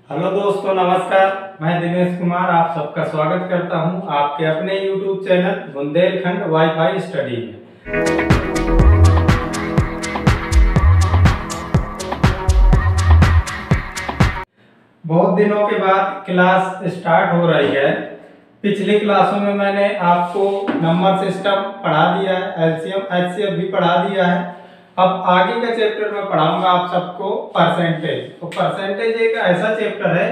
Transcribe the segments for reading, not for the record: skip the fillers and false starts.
Hello दोस्तों, नमस्कार। मैं दिनेश कुमार आप सबका स्वागत करता हूं आपके अपने YouTube channel Bundelkhand wifi study में। बहुत दिनों के बाद क्लास स्टार्ट हो रही है। पिछली क्लासों में मैंने आपको नंबर सिस्टम पढ़ा दिया है, एलसीएम एचसीएफ भी पढ़ा दिया है। अब आगे का चैप्टर में पढ़ाऊंगा आप सबको परसेंटेज। तो परसेंटेज एक ऐसा चैप्टर है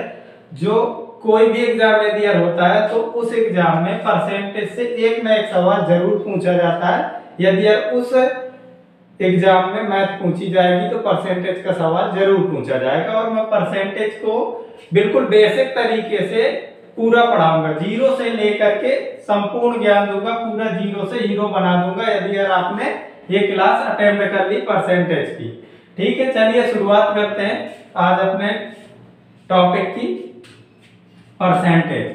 जो कोई भी एग्जाम में दिया होता है तो उस एग्जाम में परसेंटेज से एक ना एक सवाल जरूर पूछा जाता है। यदि उस एग्जाम में मैथ पूछी जाएगी तो परसेंटेज का सवाल जरूर पूछा जाएगा। और मैं परसेंटेज को बिल्कुल बेसिक तरीके से पूरा पढ़ाऊंगा, जीरो से लेकर के संपूर्ण ज्ञान दूंगा, पूरा जीरो से हीरो बना दूंगा यदि आपने ये क्लास अटेम्प्ट कर ली परसेंटेज की। ठीक है, चलिए शुरुआत करते हैं आज अपने टॉपिक की, परसेंटेज।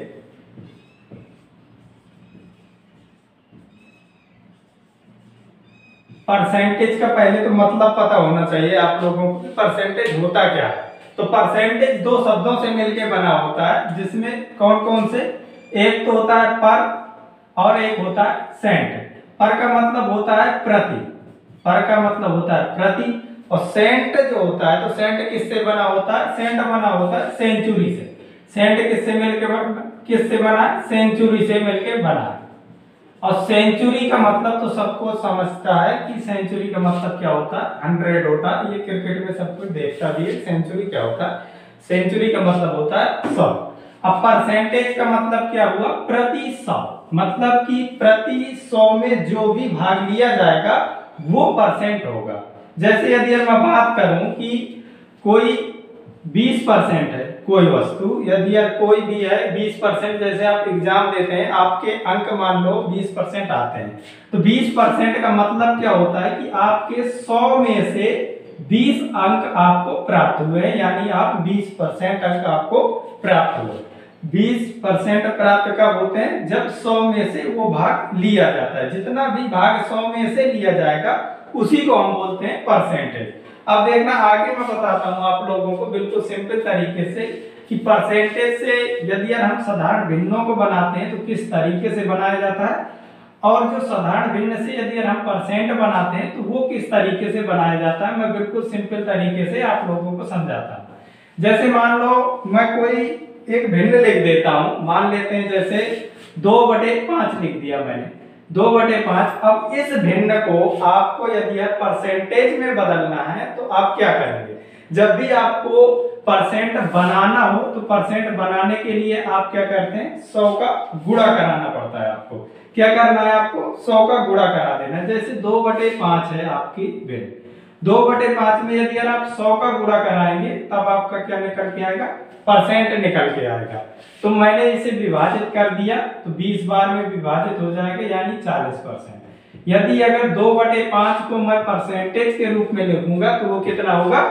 परसेंटेज का पहले तो मतलब पता होना चाहिए आप लोगों को, परसेंटेज होता क्या है। तो परसेंटेज दो शब्दों से मिलकर बना होता है, जिसमें कौन कौन से, एक तो होता है पर और एक होता है सेंट। पर का मतलब होता है प्रति, पर का मतलब होता है प्रति, और सेंट जो होता है तो सेंट किससे बना होता है, सेंट बना होता है सेंचुरी से। सेंट किससे बना, सेंचुरी से मिलकर बना है। और सेंचुरी का मतलब तो सबको समझता है कि सेंचुरी का मतलब क्या होता है, 100 होता है। ये क्रिकेट में सब कुछ देखता भी है। सेंचुरी क्या होता है, सेंचुरी का मतलब होता है 100। अब परसेंटेज का मतलब क्या हुआ, प्रति 100, मतलब कि प्रति 100 में जो भी भाग लिया जाएगा वो परसेंट होगा। जैसे यदि मैं बात करूं कि कोई 20% है कोई वस्तु, यदि कोई भी है 20%, जैसे आप एग्जाम देते हैं आपके अंक मान लो 20% आते हैं, तो 20% का मतलब क्या होता है कि आपके 100 में से 20 अंक आपको प्राप्त हुए, यानी आप 20% अंक आपको प्राप्त हुए। 20% प्राप्त कब होते हैं, जब 100 में से वो भाग लिया जाता है। जितना भी भाग 100 में से लिया जाएगा उसी को हम बोलते हैं परसेंटेज। अब देखना आगे मैं बताता हूं आप लोगों को बिल्कुल सिंपल तरीके से कि परसेंटेज से यदि हम साधारण भिन्नों को बनाते हैं तो किस तरीके से बनाया जाता है, और जो साधारण भिन्न से यदि हम परसेंट बनाते हैं तो वो किस तरीके से बनाया जाता है, मैं बिल्कुल सिंपल तरीके से आप लोगों को समझाता हूं। जैसे मान लो मैं कोई एक भिन्न लिख देता हूं, मान लेते हैं जैसे 2/5 लिख दिया मैंने, 2/5। अब इस भिन्न को आपको यदि परसेंटेज में बदलना है तो आप क्या करेंगे, जब भी आपको परसेंट बनाना हो तो परसेंट बनाने के लिए आप क्या करते हैं, 100 का गुणा कराना पड़ता है। आपको क्या करना है, आपको 100 का गुणा करा देना है। जैसे 2/5 है आपकी भिन्न, 2/5 में यदि आप 100 का गुणा कराएंगे तब आपका क्या निकल के आएगा, परसेंट निकल के आएगा। तो मैंने इसे विभाजित कर दिया तो 20 बार में विभाजित हो जाएगा, यानी 40%। यदि अगर 2/5 को मैं परसेंटेज के रूप में लिखूंगा तो वो कितना होगा,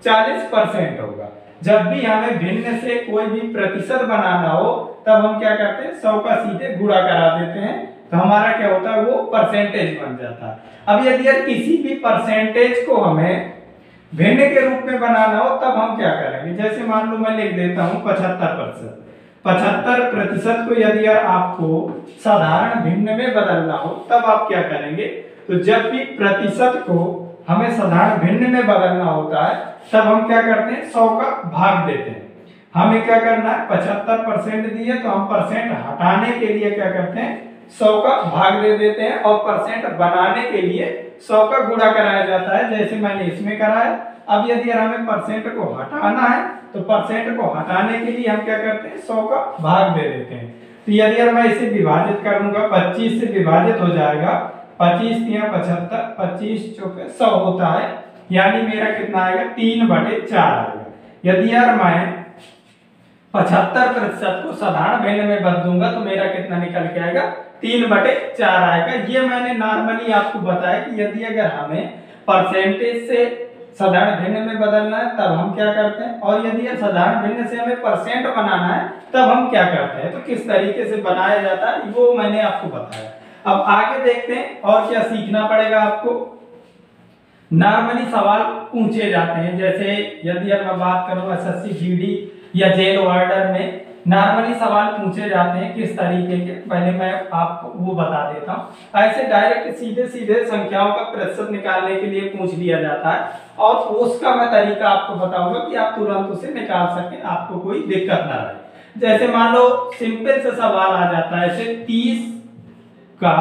40% होगा। जब भी हमें भिन्न से कोई भी प्रतिशत बनाना हो तब हम क्या करते हैं, 100 का सीधे गुणा करा देते हैं, तो हमारा क्या होता है, वो परसेंटेज बन जाता है। अब यदि किसी भी परसेंटेज को हमें भिन्न के रूप में बनाना हो तब हम क्या करेंगे, जैसे मान लो मैं लिख देता हूं 75%। 75% को यदि आपको साधारण भिन्न में बदलना हो तब आप क्या करेंगे, तो जब भी प्रतिशत को हमें साधारण भिन्न में बदलना होता है तब हम क्या करते हैं, 100 का भाग देते हैं। हमें क्या करना है, 75% दिए तो हम परसेंट हटाने के लिए क्या करते हैं, 100 का भाग दे देते हैं, और परसेंट बनाने के लिए 100 का गुणा कराया जाता है, जैसे मैंने इसमें कराया। अब यदि हमें परसेंट को हटाना है तो परसेंट को हटाने के लिए हम क्या करते हैं, 100 का भाग दे देते हैं। तो यदि मैं इसे विभाजित करूंगा, 25 से विभाजित हो जाएगा, 25 × 75, 25 × 100 होता है, यानी मेरा कितना आएगा, 3/4 आएगा। यदि मैं 75% को साधारण भिन्न में बदलूंगा तो मेरा कितना निकल के आएगा, 3/4 आएगा। ये मैंने नॉर्मली आपको बताया कि यदि अगर हमें परसेंटेज से साधारण भिन्न में बदलना है तब हम क्या करते हैं, और यदि साधारण भिन्न से हमें परसेंट बनाना है तब हम क्या करते हैं, तो किस तरीके से बनाया जाता है वो मैंने आपको बताया। अब आगे देखते हैं और क्या सीखना पड़ेगा आपको। नॉर्मली सवाल पूछे जाते हैं, जैसे यदि मैं बात करूं एसएससी जीडी या जेल वार्डर में नॉर्मली सवाल पूछे जाते हैं किस तरीके के, पहले मैं आपको वो बता देता हूँ। ऐसे डायरेक्ट सीधे सीधे संख्याओं का प्रतिशत निकालने के लिए पूछ लिया जाता है, और उसका मैं तरीका आपको बताऊंगा कि आप तुरंत उसे निकाल सकें, आपको कोई दिक्कत ना रहे। जैसे मान लो सिंपल से सवाल आ जाता है, ऐसे 30 का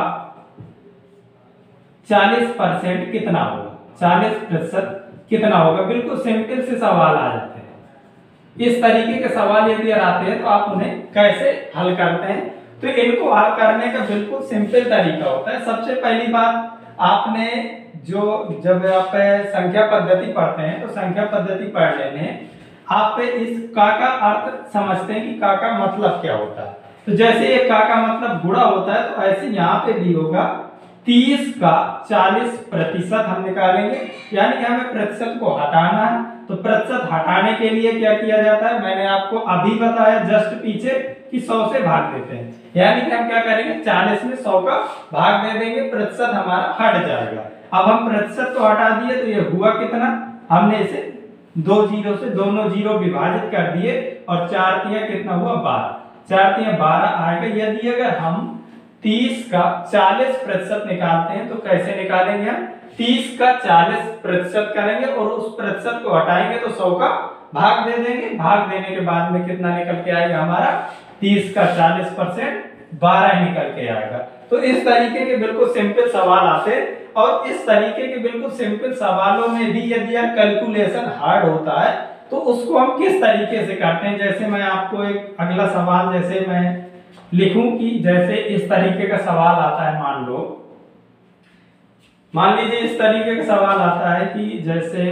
40% कितना होगा, 40% कितना होगा, बिल्कुल सिंपल से सवाल आ जाते हैं। इस तरीके के सवाल यदि आते हैं तो आप उन्हें कैसे हल करते हैं, तो इनको हल करने का बिल्कुल सिंपल तरीका होता है। सबसे पहली बात, आपने जब आप संख्या पद्धति पढ़ते हैं तो संख्या पद्धति पढ़ने में आप इस का अर्थ समझते हैं कि का मतलब क्या होता है। तो जैसे ये का मतलब गुणा होता है, तो ऐसे यहाँ पे भी होगा 30 का 40% हम निकालेंगे, यानी कि हमें प्रतिशत को हटाना है। तो प्रतिशत हटाने के लिए क्या किया जाता है, मैंने आपको अभी बताया जस्ट पीछे कि 100 से भाग देते हैं, यानी कि हम क्या करेंगे 40 में 100 का भाग दे देंगे, प्रतिशत हमारा हट जाएगा। अब हम प्रतिशत को हटा दिए तो ये हुआ कितना, हमने इसे 2 जीरो से दोनों जीरो विभाजित कर दिए और 4 तिया कितना हुआ 12, 4 तिया 12 आएगा। यदि अगर हम 30 का 40% निकालते हैं तो कैसे निकालेंगे, हम 30 का 40% करेंगे और उस प्रतिशत को हटाएंगे तो 100 का भाग दे देंगे। भाग देने के बाद में कितना निकल के आएगा हमारा, 30 का 40% 12 निकल के आएगा। तो इस तरीके के बिल्कुल सिंपल सवाल आते हैं, और इस तरीके के बिल्कुल सिंपल सवालों में भी यदि यार कैलकुलेशन हार्ड होता है तो उसको हम किस तरीके से करते हैं। जैसे मैं आपको एक अगला सवाल जैसे मैं लिखूं कि जैसे इस तरीके का सवाल आता है, मान लीजिए इस तरीके का सवाल आता है कि जैसे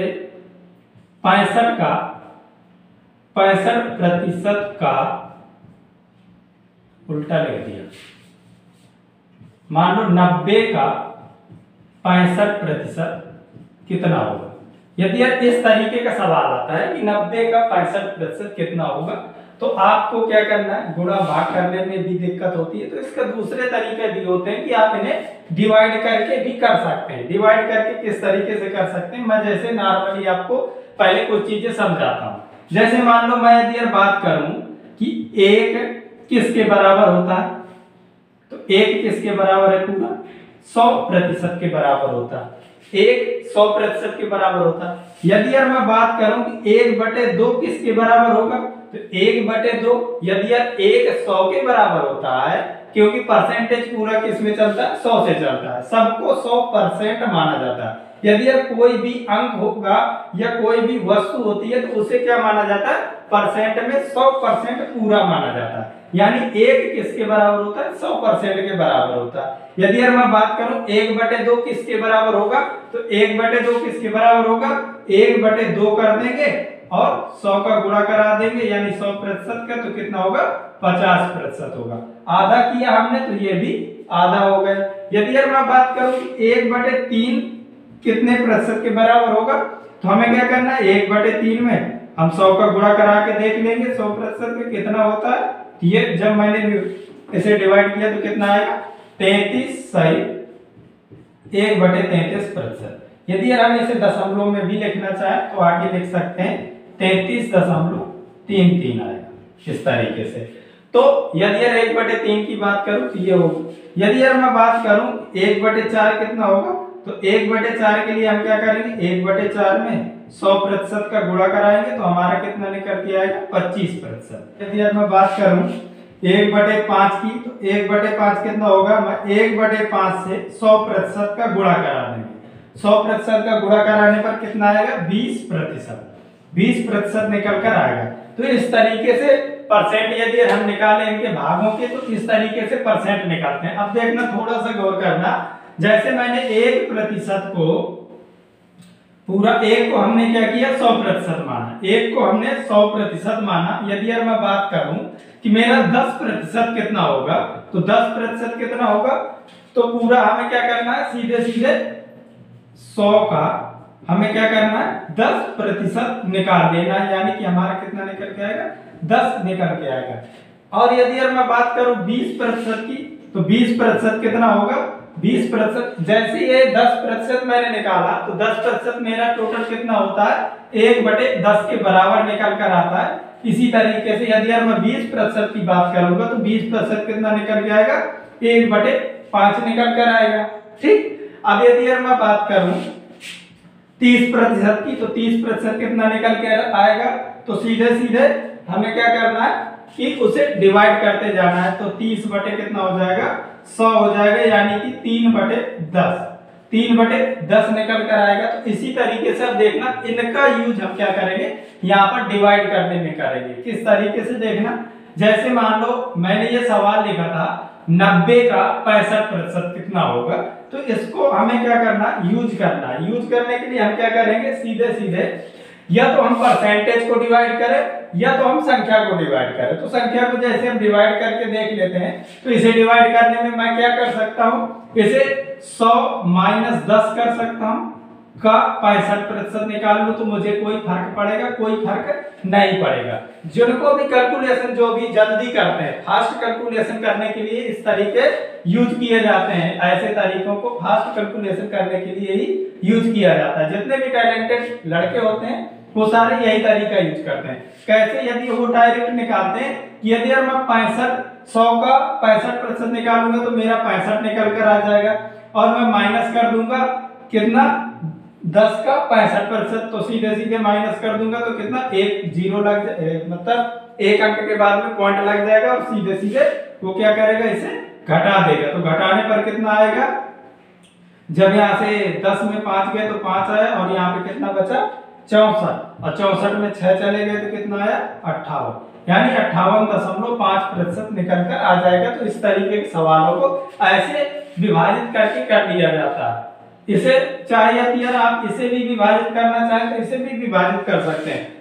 65 का 65% का उल्टा लिख दिया, मान लो 90 का 65% कितना होगा। यदि इस तरीके का सवाल आता है कि 90 का 65% कितना होगा, तो आपको क्या करना है, गुणा भाग करने में भी दिक्कत होती है, तो इसका दूसरे तरीके भी होते हैं कि आप इन्हें डिवाइड करके भी कर सकते हैं। डिवाइड करके किस तरीके से कर सकते हैं, मैं जैसे नॉर्मली आपको पहले कुछ चीजें समझाता हूँ। जैसे मान लो मैं यदि बात करूं कि 1 किसके बराबर होता है, तो 1 किसके बराबर है, पूरा 100% के बराबर होता है। 1 100% के बराबर होता है। यदि यार मैं बात करूं कि 1/2 किसके बराबर होगा, तो 1/2 यदि यार 1 100 के बराबर होता है, क्योंकि परसेंटेज पूरा किस में चलता है, 100 से चलता है, सबको 100% माना जाता है। यदि यार कोई भी अंक होगा या कोई भी वस्तु होती है तो उसे क्या माना जाता है, परसेंट में 100% पूरा माना जाता है। यानी 1 किसके बराबर होता है, 100% के बराबर होता है। यदि यार मैं बात करूं 1/2 किसके बराबर होगा, तो 1/2 किसके बराबर होगा, 1/2 कर देंगे और 100 का गुणा करा देंगे, यानी 100% का, तो कितना होगा 50% होगा। आधा किया हमने तो ये भी आधा हो गया। यदि यार मैं बात करूं कि 1/3 कितने प्रतिशत के बराबर होगा, तो हमें क्या करना है, 1/3 में हम 100 का गुणा करा के देख लेंगे 100% में कितना होता है। ये जब मैंने इसे डिवाइड किया तो कितना आएगा, 33 सही 1/33%। यदि यार हम इसे दशमलव में भी लिखना चाहें तो आगे लिख सकते हैं 33.33 आएगा इस तरीके से। तो यदि यार 1/3 की बात करूं तो ये होगा। यदि यार मैं बात करूं 1/4 कितना होगा, तो 1/4 के लिए हम क्या करेंगे, 1/4 में 100% का गुणा कराएंगे तो हमारा कितना निकल के आएगा 25%। यदि यार मैं बात करूं 1/5 की, तो 1/5 कितना होगा, मैं 1/5 से 100% का गुणा करा देंगे। 100% का गुणा कराने पर कितना आएगा, 20%। 20% निकल कर आएगा। तो इस तरीके से परसेंट यदि हम निकालें इनके भागों के, तो इस तरीके से परसेंट निकालते हैं। अब देखना, थोड़ा सा गौर करना, जैसे मैंने 1% को पूरा 1 को हमने क्या किया 100% माना, 1 को हमने 100% माना। यदि यार मैं बात करूं कि मेरा 10% कितना होगा, तो 10% कितना होगा, तो पूरा हमें क्या करना है, सीधे सीधे 100 का हमें क्या करना है 10% निकाल देना, यानी कि हमारा कितना निकल के आएगा 10 निकल के आएगा। और यदि यार मैं बात करूं 20% की, तो 20% कितना होगा, 20% जैसे ये 10% मैंने निकाला तो 10% मेरा टोटल कितना होता है 1/10 के बराबर निकल कर आता है। इसी तरीके से यदि यार मैं 20% की बात करूंगा तो 20% कितना निकल के आएगा, 1/5 निकल कर आएगा। ठीक, अब यदि यार मैं बात करूं 30% की, तो 30% कितना निकल के आएगा, तो सीधे सीधे हमें क्या करना है कि उसे डिवाइड करते जाना है। तो 30 बटे कितना हो जाएगा, 100 हो जाएगा, यानी कि 3/10, 3/10 निकल कर आएगा। तो इसी तरीके से अब देखना इनका यूज हम क्या करेंगे, यहाँ पर डिवाइड करने में करेंगे। किस तरीके से देखना, जैसे मान लो मैंने ये सवाल लिखा था 90 का 65% कितना होगा, तो इसको हमें क्या करना, यूज करना है। यूज करने के लिए हम क्या करेंगे, सीधे सीधे या तो हम परसेंटेज को डिवाइड करें या तो हम संख्या को डिवाइड करें। तो संख्या को जैसे हम डिवाइड करके देख लेते हैं, तो इसे डिवाइड करने में मैं क्या कर सकता हूं, इसे 100 - 10 कर सकता हूं का 65% निकाल लूं तो मुझे कोई फर्क पड़ेगा, कोई फर्क नहीं पड़ेगा। जिनको भी कैलकुलेशन जो भी जल्दी करते हैं, फास्ट कैलकुलेशन करने के लिए इस तरीके यूज किए जाते हैं। ऐसे तरीकों को फास्ट कैलकुलेशन करने के लिए ही यूज किया जाता है। जितने भी टैलेंटेड लड़के होते हैं वो सारे यही तरीका यूज करते हैं। कैसे, यदि वो डायरेक्ट निकालते हैं कि यदि यार मैं 100 का 65% निकालूंगा तो मेरा 65 निकल कर आ जाएगा, और मैं माइनस कर दूंगा कितना, 10 का 65%, तो सीधे सीधे माइनस कर दूंगा तो कितना, एक जीरो लग मतलब एक अंक के बाद में पॉइंट लग जाएगा, और सीधे सीधे वो क्या करेगा, इसे घटा देगा। तो घटाने पर कितना आएगा, जब यहाँ से 10 में 5 गए तो 5 आया, और यहाँ पे कितना बचा, 64, और 64 में 6 चले गए तो कितना आया, 58, यानी 58.5% निकल कर आ जाएगा। तो इस तरीके के सवालों को ऐसे विभाजित करके कर लिया जाता है। इसे चाहे यार आप इसे भी विभाजित करना चाहें तो इसे भी विभाजित कर सकते हैं,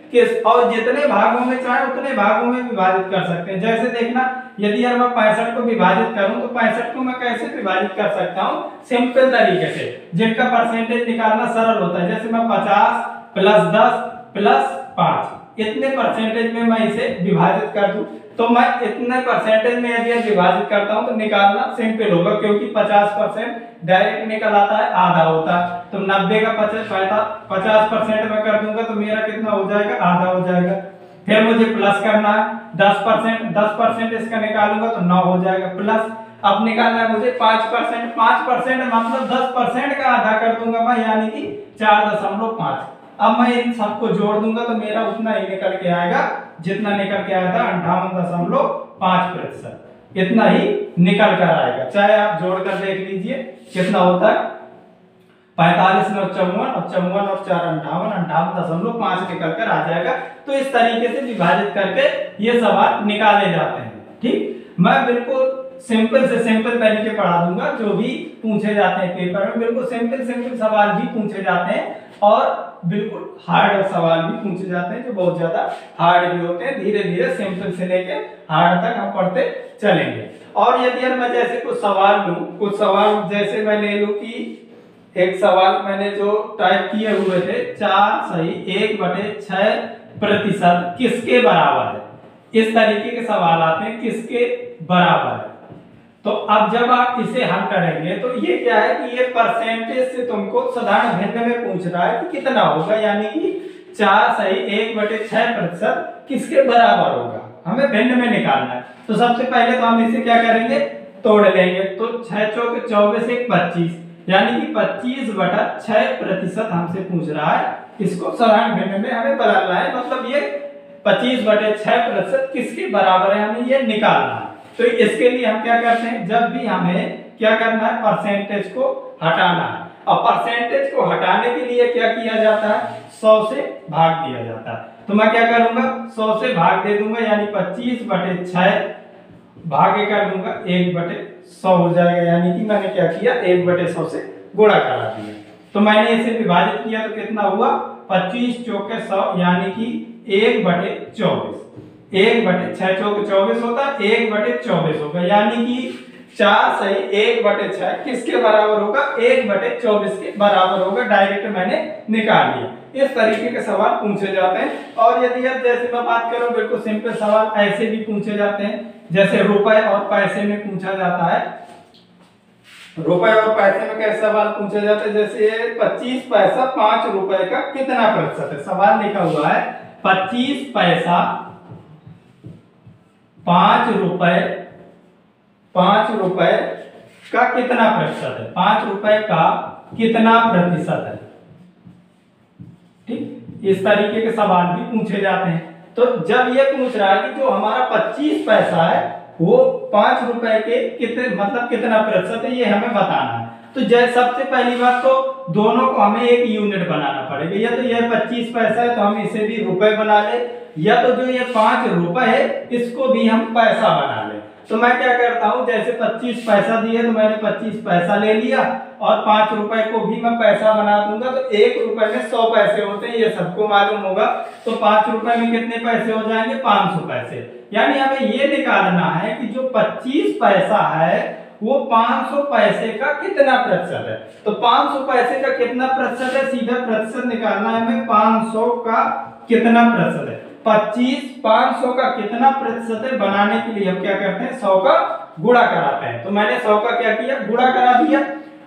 और जितने भागों में चाहे उतने भागों में विभाजित कर सकते हैं। जैसे देखना, यदि यार मैं 65 को विभाजित करूं तो 65 को मैं कैसे विभाजित कर सकता हूं, सिंपल तरीके से, जिनका परसेंटेज निकालना सरल होता है। जैसे मैं 50 + 10 + 5 इतने परसेंटेज में मैं इसे विभाजित कर दूं, तो मैं इतने परसेंटेज में यदि विभाजित करता हूं तो निकालना सिंपल होगा, क्योंकि 50% डायरेक्ट निकल आता है, आधा होता है। तो 90 का 50% में कर दूंगा तो मेरा कितना हो जाएगा, आधा हो जाएगा। फिर मुझे प्लस करना है 10% इसका निकालूंगा तो 9 हो जाएगा प्लस। अब निकालना है मुझे 5% मतलब 10% का आधा कर दूंगा मैं, यानी कि 4.5। अब मैं इन सबको जोड़ दूंगा तो मेरा उतना ही निकल के आएगा जितना निकल के आया था, 58.5%, इतना ही निकल कर आएगा। चाहे आप जोड़कर देख लीजिए कितना होता है, 45 × 9 = 54, और 54 और 4 = 58, 58.5 निकल कर आ जाएगा। तो इस तरीके से विभाजित करके ये सवाल निकाले जाते हैं। ठीक, मैं बिल्कुल सिंपल से सिंपल तरीके पढ़ा दूंगा, जो भी पूछे जाते हैं पेपर में बिल्कुल सिंपल सवाल भी पूछे जाते हैं, और बिल्कुल हार्ड सवाल भी पूछे जाते हैं जो बहुत ज्यादा हार्ड भी होते हैं। धीरे धीरे सिंपल से लेके हार्ड तक हम पढ़ते चलेंगे। और यदि यार मैं जैसे कुछ सवाल लूं, कुछ सवाल जैसे मैं ले लूं कि एक सवाल मैंने जो टाइप किए हुए थे, 4 सही 1/6% किसके बराबर है, इस तरीके के सवाल आते हैं, किसके बराबर है। तो अब जब आप इसे हल करेंगे तो ये क्या है कि ये परसेंटेज से तुमको साधारण भिन्न में पूछ रहा है कि कितना होगा, यानी कि 4 सही 1/6% किसके बराबर होगा, हमें भिन्न में निकालना है। तो सबसे पहले तो हम इसे क्या करेंगे, तोड़ लेंगे। तो 6 × 4 = 24, 1 25, यानी कि 25/6% हमसे पूछ रहा है। इसको साधारण भिन्न में हमें बदलना है, मतलब ये 25/6% किसके बराबर है, हमें ये निकालना है। तो इसके लिए हम क्या करते हैं, जब भी हमें क्या करना है, परसेंटेज को हटाना है। और परसेंटेज को हटाने के लिए क्या किया जाता है, 100 से भाग दिया जाता है। तो मैं क्या करूंगा, 100 से भाग दे दूंगा, यानी 25/6 भागे कर दूंगा 1/100 हो जाएगा, यानी कि मैंने क्या किया, 1/100 से गुणा करा दिया। तो मैंने इसे विभाजित किया तो कितना हुआ, 25 × 4 = 100, यानी कि 1/24, 1/6 × 4 = 24 होता है, 1/24 होगा, यानी कि 4 सही 1/6 किसके बराबर होगा, 1/24 के बराबर होगा। डायरेक्ट मैंने निकाल लिया। इस तरीके के सवाल पूछे जाते हैं। और यदि यार जैसे मैं बात करूं, बिल्कुल सिंपल सवाल ऐसे भी पूछे जाते हैं, जैसे रुपए और पैसे में पूछा जाता है। रुपए और पैसे में कैसे सवाल पूछे जाते हैं, जैसे 25 पैसा 5 रुपए का कितना प्रतिशत है। सवाल लिखा हुआ है 25 पैसा 5 रुपए का कितना प्रतिशत है, 5 रुपए का कितना प्रतिशत है। ठीक, इस तरीके के सवाल भी पूछे जाते हैं। तो जब ये पूछ रहा है कि जो हमारा 25 पैसा है वो 5 रुपए के कितने मतलब कितना प्रतिशत है, ये हमें बताना है। तो जैसे सबसे पहली बात तो दोनों को हमें एक यूनिट बनाना पड़ेगा, या तो ये 25 पैसा है तो हम इसे भी रुपए बना ले, या तो जो ये 5 रुपए है इसको भी हम पैसा बना ले। तो मैं क्या करता हूं, जैसे 25 पैसा दिए तो मैंने 25 पैसा ले लिया और 5 रुपए को भी मैं पैसा बना दूंगा। तो 1 रुपए में 100 पैसे होते हैं, ये सबको मालूम होगा। तो 5 रुपए में कितने पैसे हो जाएंगे, 500 पैसे। यानी हमें ये निकालना है कि जो 25 पैसा है वो 500 पैसे का कितना प्रतिशत है। तो 500 पैसे का कितना प्रतिशत है, सीधा प्रतिशत निकालना है हमें। 500 का कितना प्रतिशत है, 25 500 का कितना प्रतिशत है बनाने के लिए हम क्या करते हैं, 100 का गुणा कराते हैं। तो मैंने 100 का क्या किया, गुणा करा दिया।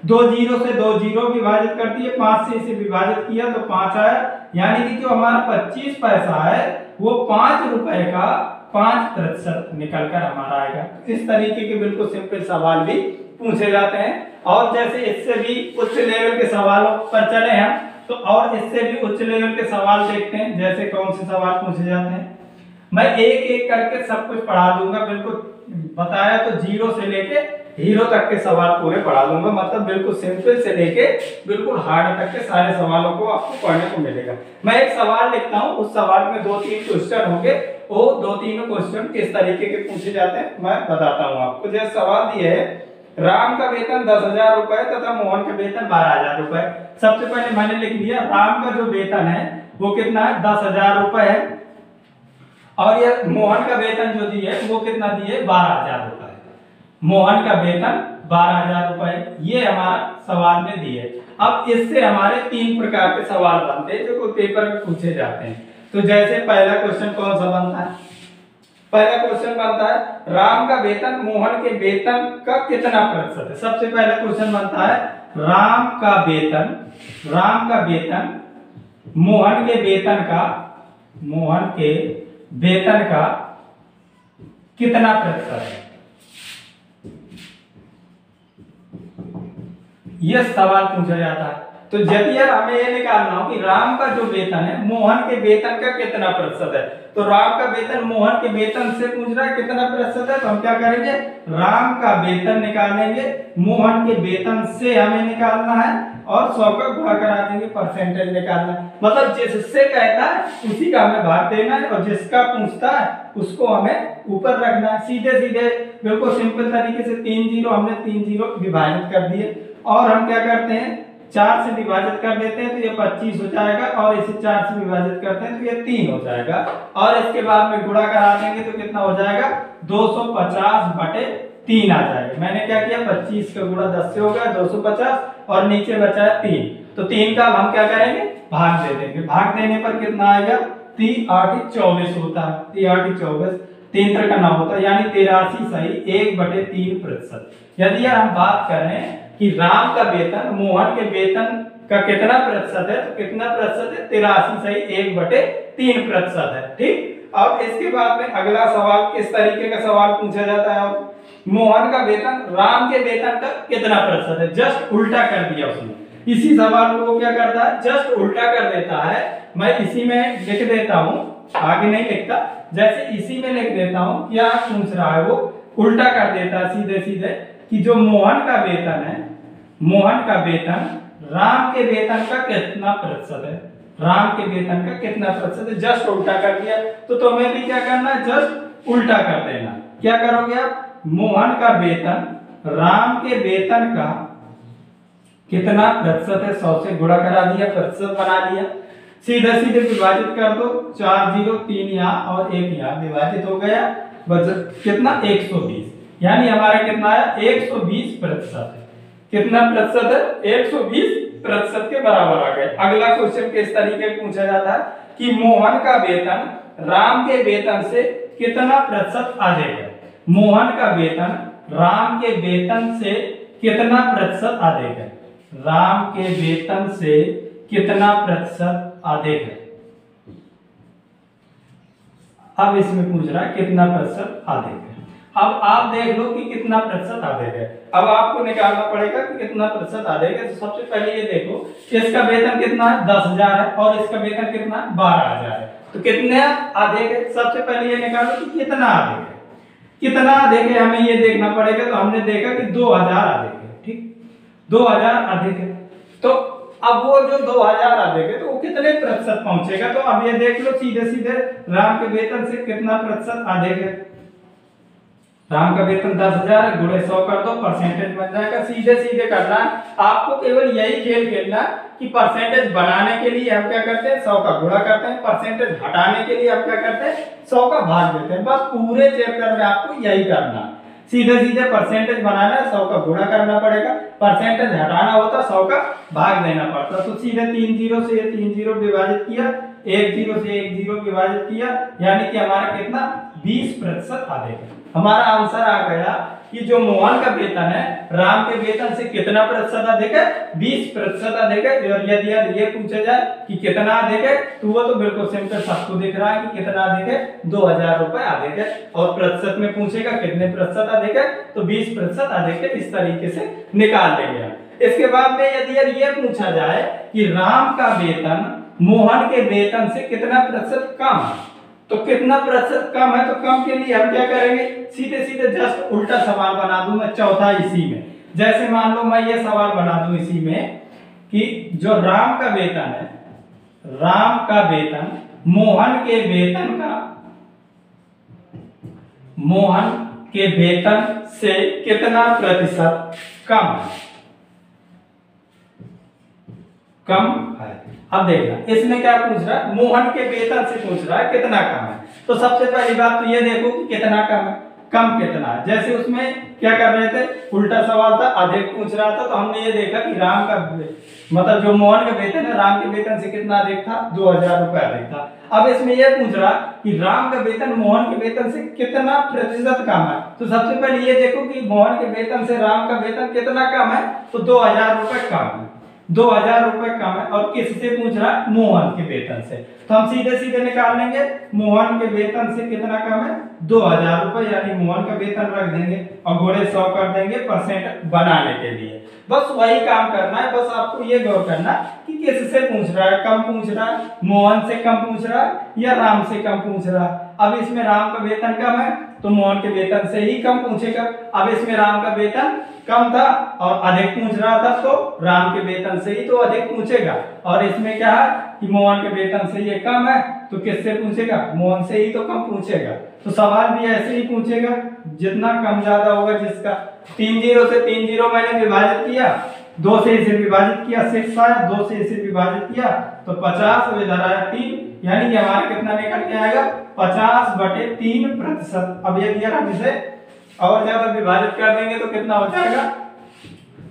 2 जीरो से 2 जीरो विभाजित कर दिए, 5 से इसे विभाजित किया तो 5 आया। यानी कि जो हमारा 25 पैसा है वो 5 रुपए का 5% निकल कर हमारा आएगा। इस तरीके के बिल्कुल सिंपल सवाल भी पूछे जाते हैं। और जैसे इससे भी उच्च लेवल के सवालों पर चले हम, तो और इससे भी उच्च लेवल के सवाल देखते हैं। जैसे कौन से सवाल पूछे जाते हैं, मैं एक एक करके सब कुछ पढ़ा दूंगा। बिल्कुल बताया तो जीरो से लेके हीरो तक के सवाल पूरे पढ़ा दूंगा। मतलब बिल्कुल सिंपल से लेके बिल्कुल हार्ड तक के सारे सवालों को आपको पढ़ने को मिलेगा। मैं एक सवाल लिखता हूँ, उस सवाल में 2-3 क्वेश्चन होंगे। वो 2-3 क्वेश्चन किस तरीके के पूछे जाते हैं मैं बताता हूँ आपको। जैसे सवाल दिए है, राम का वेतन 10,000 रुपए तथा मोहन का वेतन 12,000 रुपए। सबसे पहले मैंने लिख दिया राम का जो वेतन है वो कितना है, 10,000 रुपए है, और ये मोहन का वेतन जो दिए वो कितना दिए, 12,000 रुपए। मोहन का वेतन 12,000 रुपए, ये हमारा सवाल में दिए। अब इससे हमारे 3 प्रकार के सवाल बनते हैं जो पेपर में पूछे जाते हैं। तो जैसे पहला क्वेश्चन कौन सा बनता है, पहला क्वेश्चन बनता है राम का वेतन मोहन के वेतन का कितना प्रतिशत है। सबसे पहला क्वेश्चन बनता है राम का वेतन मोहन के वेतन का कितना प्रतिशत है। यह सवाल पूछा जाता है। तो जब यार हमें ये निकालना हो कि राम का जो वेतन है मोहन के वेतन का कितना प्रतिशत है। तो राम का वेतन मोहन के वेतन से पूछ रहा है कितना प्रतिशत है, तो हम क्या करेंगे, राम का वेतन निकालेंगे, मोहन के वेतन से हमें निकालना है और 100 का गुणा करा देंगे, परसेंटेज निकालना है। मतलब जिससे कहता है उसी का हमें भाग देना है और जिसका पूछता है उसको हमें ऊपर रखना है। सीधे सीधे बिल्कुल सिंपल तरीके से 3 जीरो हमने 3 जीरो विभाजित कर दिए। और हम क्या करते हैं, 4 से विभाजित कर देते हैं तो ये 25 हो जाएगा, और इसे 4 से विभाजित करते हैं तो ये 3 हो जाएगा, और इसके बाद में गुणा करा देंगे तो कितना हो जाएगा, 250/3 आ जाएगा। मैंने क्या किया, 25 का गुणा 10 से हो गया 250, और नीचे बचा है 3। तो 3 का हम क्या करेंगे, भाग दे देंगे। भाग देने पर कितना आएगा, 3 8 24 होता है, 3 8 24, 3 3 का 9 होता है, यानी 83 सही 1/3%। यदि हम बात करें कि राम का वेतन मोहन के वेतन का कितना प्रतिशत है, तो कितना प्रतिशत है, 83 सही 1/3% है। ठीक। अब इसके बाद में अगला सवाल किस तरीके का सवाल पूछा जाता है, मोहन का वेतन राम के वेतन का कितना प्रतिशत है। जस्ट उल्टा कर दिया उसने, इसी सवाल को क्या करता है, जस्ट उल्टा कर देता है। मैं इसी में लिख देता हूं, आगे नहीं लिखता, जैसे इसी में लिख देता हूं, क्या पूछ रहा है वो उल्टा कर देता है सीधे सीधे, कि जो मोहन का वेतन है, मोहन का वेतन राम के वेतन का कितना प्रतिशत है, राम के वेतन का कितना प्रतिशत है, जस्ट उल्टा कर दिया। तो तुम्हें भी क्या करना है, जस्ट उल्टा कर देना। क्या करोगे आप, मोहन का वेतन राम के वेतन का कितना प्रतिशत है, 100 से गुणा करा दिया, प्रतिशत बना लिया, सीधे सीधे विभाजित कर दो, 4 जीरो 3 यहाँ और 1 यहाँ विभाजित हो गया, बच कितना 120, यानी हमारा कितना आया 120% है। कितना प्रतिशत है, 120% के बराबर आ गए। अगला क्वेश्चन किस तरीके पूछा जाता है कि मोहन का वेतन राम के वेतन से कितना प्रतिशत अधिक है। मोहन का वेतन राम के वेतन से कितना प्रतिशत अधिक है, राम के वेतन से कितना प्रतिशत अधिक है। अब इसमें पूछ रहा है कितना प्रतिशत अधिक है। अब आप देख लो कि कितना प्रतिशत अधिक है। अब आपको निकालना पड़ेगा कि कितना प्रतिशत अधिक है। तो सबसे पहले ये देखो इसका वेतन कितना है 10,000 है और इसका वेतन कितना है 12,000 है। तो कितने अधिक है, सबसे पहले ये निकालो कि कितना अधिक है। कितना अधिक है हमें ये देखना पड़ेगा। तो हमने देखा कि 2,000 अधिक है, ठीक, 2,000 अधिक है। तो अब वो जो 2,000 अधिक है तो वो कितने प्रतिशत पहुंचेगा। तो अब ये देख लो सीधे सीधे राम के वेतन से कितना प्रतिशत अधिक है। राम का वेतन 10,000 है, गुणे 100 कर दो, परसेंटेज बन जाएगा। सीधे सीधे करना है आपको, केवल यही खेल खेलना कि परसेंटेज बनाने के लिए हम क्या करते हैं 100 का गुणा करते हैं, परसेंटेज हटाने के लिए हम क्या करते हैं 100 का भाग देते हैं। बस पूरे चैप्टर में आपको यही करना है। सीधे सीधे परसेंटेज बनाना है 100 का गुणा करना पड़ेगा, परसेंटेज हटाना होता 100 का भाग देना पड़ता। तो सीधे 3 जीरो से 3 जीरो विभाजित किया, 1 जीरो से 1 जीरो विभाजित किया, यानी कि हमारा कितना 20% अधिक है। हमारा आंसर आ गया कि जो मोहन का वेतन है राम के वेतन से कितना प्रतिशत अधिक है 20% अधिक है। और यदि ये पूछा जाए कि कितना अधिक है तो वो तो बिल्कुल सिंपल सबको दिख रहा है कि कितना अधिक है 2,000 रुपए अधिक है। और प्रतिशत में पूछेगा कितने प्रतिशत अधिक है तो 20% अधिक है। इस तरीके से निकाल लेंगे। इसके बाद में यदि ये पूछा जाए कि राम का वेतन मोहन के वेतन से कितना प्रतिशत कम है तो कितना प्रतिशत कम है। तो कम के लिए हम क्या करेंगे, सीधे सीधे जस्ट उल्टा सवाल बना दूं मैं चौथा इसी में। जैसे मान लो मैं ये सवाल बना दूं इसी में कि जो राम का वेतन है, राम का वेतन मोहन के वेतन का, मोहन के वेतन से कितना प्रतिशत कम है, कम है। अब देखना इसमें क्या पूछ रहा है, मोहन के वेतन से पूछ रहा है कितना कम है। तो सबसे पहली बात तो ये देखो कि कितना कम है, कम कितना है। जैसे उसमें क्या कर रहे थे उल्टा सवाल था, अधिक पूछ रहा था। तो हमने ये देखा कि राम का मतलब जो मोहन का वेतन है राम के वेतन से कितना अधिक था 2,000 रुपए अधिक था। अब इसमें यह पूछ रहा कि राम का वेतन मोहन के वेतन से कितना प्रतिशत कम है। तो सबसे पहले ये देखो कि मोहन के वेतन से राम का वेतन कितना कम है तो 2,000 रुपए कम है, 2,000 रुपए कम है। और किससे पूछ रहा है मोहन के वेतन से। तो हम सीधे सीधे निकाल लेंगे मोहन के वेतन से कितना कम है 2,000 रुपए, यानी मोहन का वेतन रख देंगे और गुणे 100 कर देंगे परसेंट बनाने के लिए। बस वही काम करना है। बस आपको ये गौर करना कि किससे पूछ रहा है, कम पूछ रहा है, मोहन से कम पूछ रहा है या राम से कम पूछ रहा है। अब इसमें राम का वेतन कम है तो मोहन के वेतन से ही कम पूछेगा। अब इसमें राम का वेतन कम था और अधिक पूछ रहा था तो राम के वेतन से ही तो अधिक पूछेगा। और इसमें क्या है कि मोहन के वेतन से ये कम है तो किससे पूछेगा, मोहन से ही तो कम पूछेगा। तो सवाल भी ऐसे ही पूछेगा, जितना कम ज्यादा होगा जिसका। 3 जीरो से 3 जीरो मैंने विभाजित किया, 2 से इसे विभाजित किया 6 आया, 2 से इसे विभाजित किया तो 50 और इधर आया 3, यानी कि हमारा कितना निकल के आएगा 50/3%। अब यदि हम इसे और ज्यादा विभाजित कर देंगे तो कितना हो जाएगा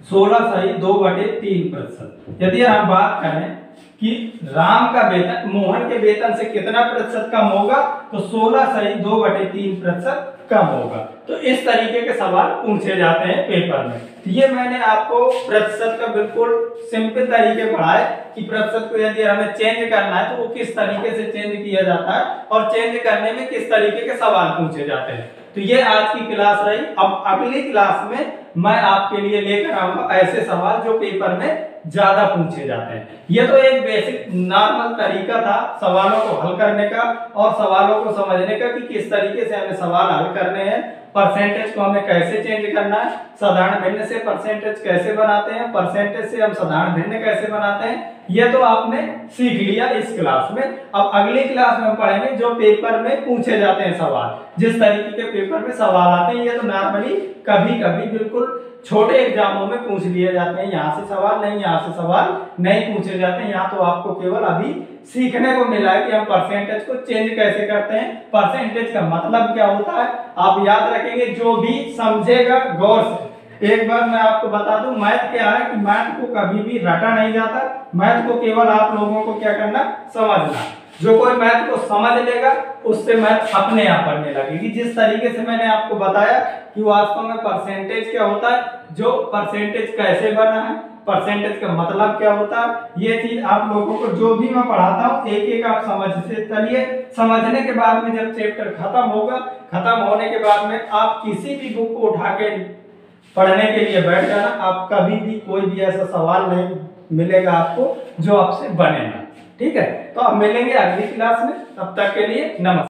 16 सही 2/3%। यदि हम बात करें कि राम का वेतन मोहन के वेतन से कितना प्रतिशत कम होगा तो 16 सही 2/3% कम होगा। तो इस तरीके के सवाल पूछे जाते हैं पेपर में। तो ये मैंने आपको प्रतिशत का बिल्कुल सिंपल तरीके पढ़ाए कि प्रतिशत को यदि हमें चेंज करना है तो वो किस तरीके से चेंज किया जाता है और चेंज करने में किस तरीके के सवाल पूछे जाते हैं। तो ये आज की क्लास रही। अब अगली क्लास में मैं आपके लिए लेकर आऊंगा ऐसे सवाल जो पेपर में ज्यादा पूछे जाते हैं। ये तो एक बेसिक नॉर्मल तरीका था सवालों को हल करने का और सवालों को समझने का कि किस तरीके से हमें सवाल हल करने हैं, परसेंटेज को हमें कैसे चेंज करना है, साधारण भिन्न से परसेंटेज कैसे बनाते हैं, परसेंटेज से हम साधारण भिन्न कैसे बनाते हैं, ये तो आपने सीख लिया इस क्लास में। अब अगली क्लास में हम पढ़ेंगे जो पेपर में पूछे जाते हैं सवाल, जिस तरीके के पेपर में सवाल आते हैं। ये तो नॉर्मली कभी कभी बिल्कुल छोटे एग्जामों में पूछ लिए जाते हैं, यहाँ से सवाल नहीं, यहाँ से सवाल नहीं पूछे जाते हैं। यहाँ तो आपको केवल अभी सीखने को मिला है कि हम परसेंटेज को चेंज कैसे करते हैं, परसेंटेज का मतलब क्या होता है। आप याद रखेंगे, जो भी समझेगा गौर से। एक बार मैं आपको बता दूं मैथ क्या है कि मैथ को कभी भी रटा नहीं जाता, मैथ को केवल आप लोगों को क्या करना समझना। जो कोई मैथ को समझ लेगा उससे मैथ अपने आप बनने लगेगी। जिस तरीके से मैंने आपको बताया कि वास्तव में परसेंटेज क्या होता है, जो परसेंटेज कैसे बना है, परसेंटेज का मतलब क्या होता है, ये चीज आप लोगों को जो भी मैं पढ़ाता हूँ एक एक आप समझ से चलिए। समझने के बाद में जब चैप्टर खत्म होगा, खत्म होने के बाद में आप किसी भी बुक को उठा के पढ़ने के लिए बैठ जाना, आप कभी भी कोई भी ऐसा सवाल नहीं मिलेगा आपको जो आपसे बनेगा। ठीक है, तो अब मिलेंगे अगली क्लास में, तब तक के लिए नमस्कार।